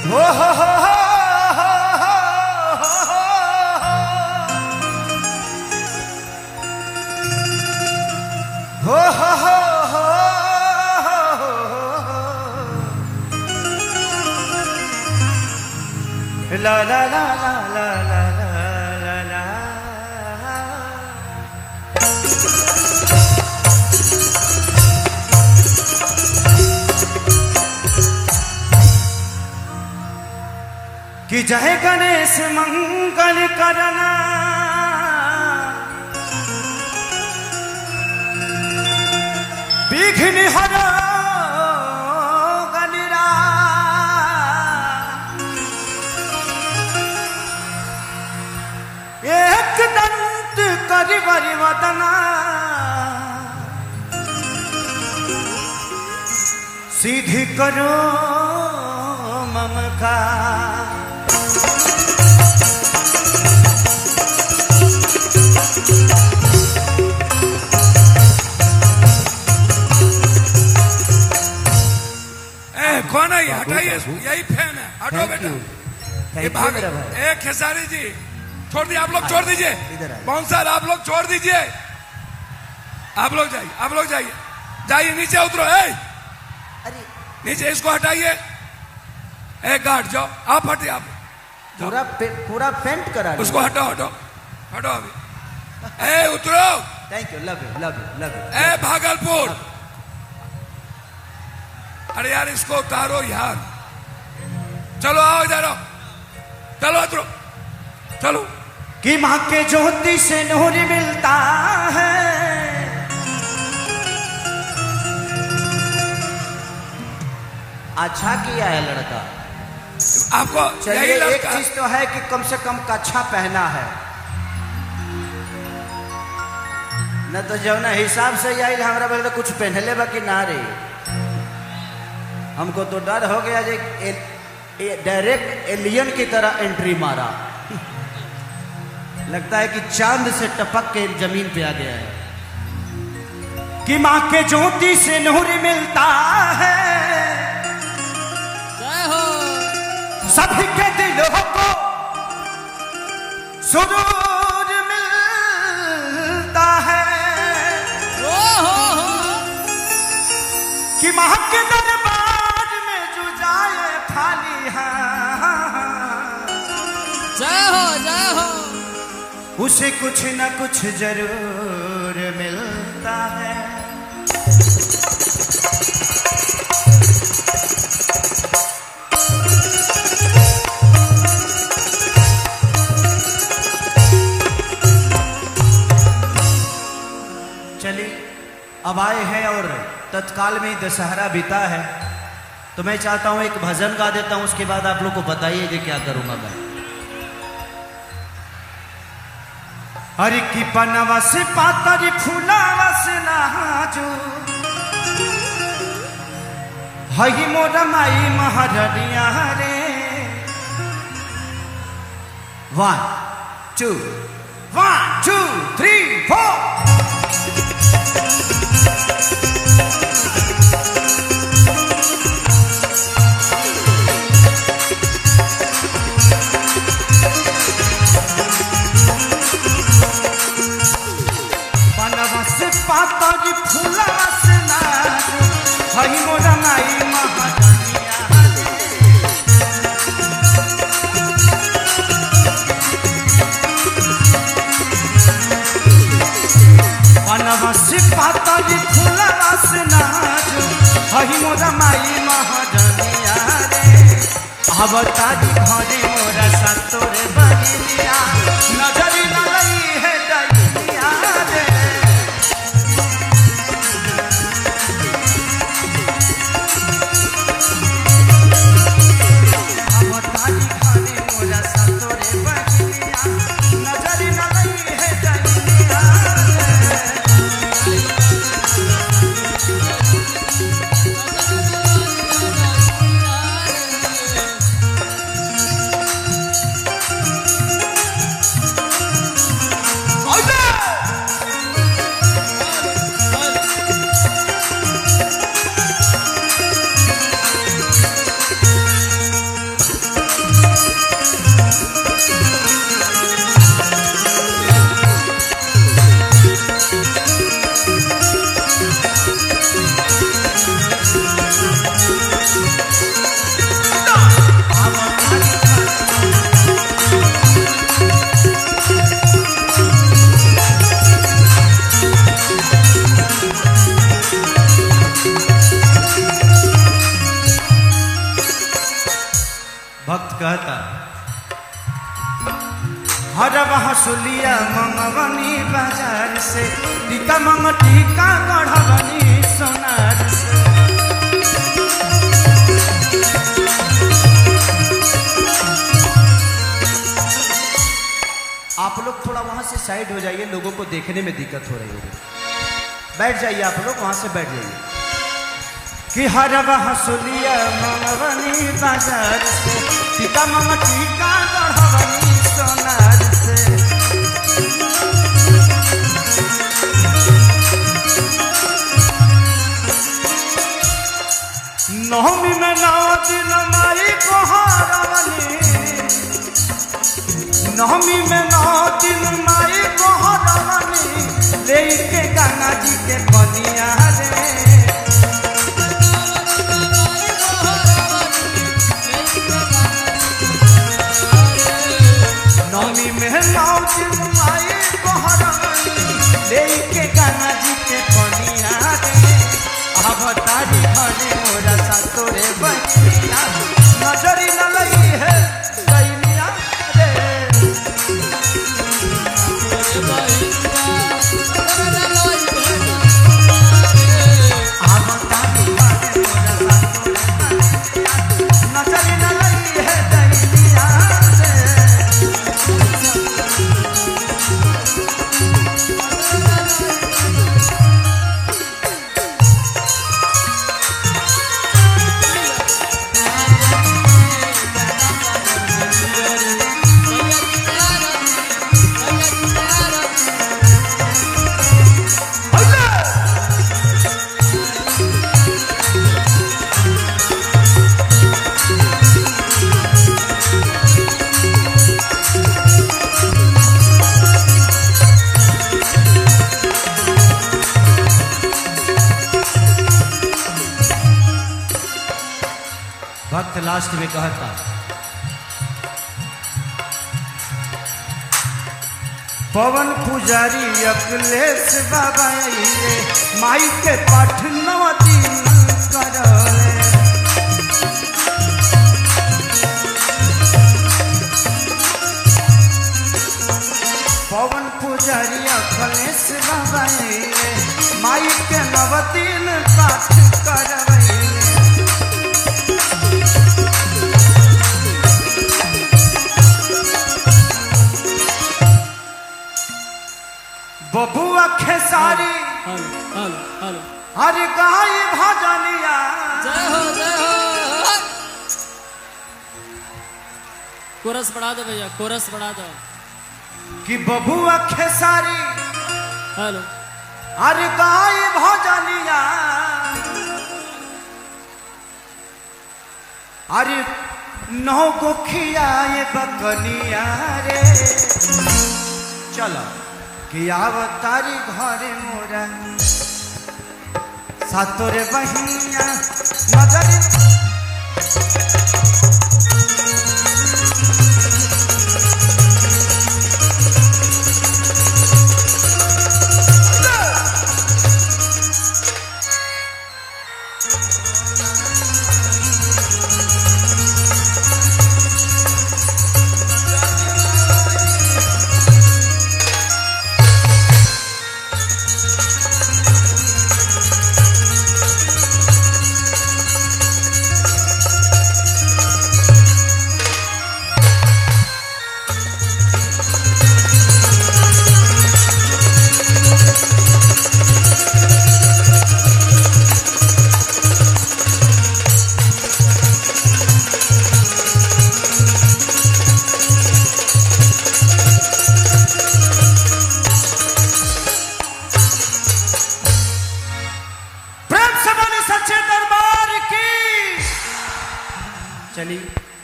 हो हो हो हो हो हो हो हो ला ला ला ला ला ला ला ला कि जय गणेश मंगल करना विघ्न हरो गणिरा एक दंत करिवरि वदना सीधी करो मम का कौन है? हटाइए, यही फैन है। हटो बेटा, ये भाग। एक खेसारी जी छोड़ दिए, आप लोग छोड़ दीजिए। बाउंसर आप लोग छोड़ दीजिए, आप लोग जाइए, आप लोग जाइए, जाइए नीचे उतरो। नीचे इसको हटाइए। एक गार्ड जाओ, आप हटिए, आप पूरा पेंट करा उसको हटाओ, हटाओ, हटो अभी। ए उतरो। Thank you, love you, love you, love you. ए भागलपुर, अरे यार इसको उतारो यार। चलो आओ इधर आओ, चलो उतरो, चलो। कि माँ के ज्योति से नूर मिलता है, अच्छा किया है लड़का। आपको चलिए एक चीज तो है कि कम से कम कच्छा पहना है, न तो जब ना हिसाब से आई हमारा बोले तो कुछ पहनले बाकी ना रे। हमको तो डर हो गया जे डायरेक्ट एलियन की तरह एंट्री मारा। लगता है कि चांद से टपक के जमीन पे आ गया है। कि माँ के ज्योति से नूर मिलता है, सभी के दिलों को सुरूर मिलता है। कि माँ के दरबार में जो जाए खाली है, जय हो, जय हो। उसे कुछ न कुछ जरूर मिलता है। चलिए अब आए हैं और तत्काल में दशहरा बीता है, तो मैं चाहता हूं एक भजन गा देता हूं, उसके बाद आप लोग को बताइए कि क्या करूंगा मैं। हरि की पनवा से पातरी फूलावा से नाजू, हई मोरा माई महारनिया रे। 1 2 1 2 3 4। पातरी फूला से नाचो, हई मोरा माई महारानिया रे। बनवा से पातरी फूला से नाचो, हई मोरा माई महारानिया रे। अवतारी घरे मोरा सतोर बनिया, नजरी न लई है डलिया रे। भक्त कहता हरवा हसुलिया मंगवनी बाजार से टीका मंग टीका गढ़वनी सोनार से। आप लोग थोड़ा वहां से साइड हो जाइए, लोगों को देखने में दिक्कत हो रही होगी। बैठ जाइए आप लोग, वहां से बैठ जाइए। कि हरवा हसुलिया मंगवनी बाजार से टीका मंग टीका गढ़वनी सोनार से। नवमी में 9 दिन माई को हरवनी, नवमी में 9 दिन माई को हरवनी लेके गंगा जी के पनिया रे। नवमी में 9 दिन माई को हरवनी लेके गंगा जी के पनिया रे। अब तारी घरे मोरा सातोरे बनिया नजरी न लगी है दैनिया रे। अब तारी घरे मोरा सातोरे बनिया नजरी न लगी है दैनिया रे। भक्त लास्ट में कहता पवन पुजारी अखिलेश बाबा रे माई के पाठ 9 दिन करले। पवन पुजारी अखिलेश बाबा रे माई के 9 दिन पाठ करले। बबुआ खेसारी हर गाय भजनिया जय हो जय हो। कोरस बढ़ा दो भैया, कोरस बढ़ा दो। कि बबुआ खेसारी हेलो हर गाय भजनिया अरे 9 को खियाए बकनिया रे। चलो कि आवतारी घरे मोरा सातोरे बहिनिया नजर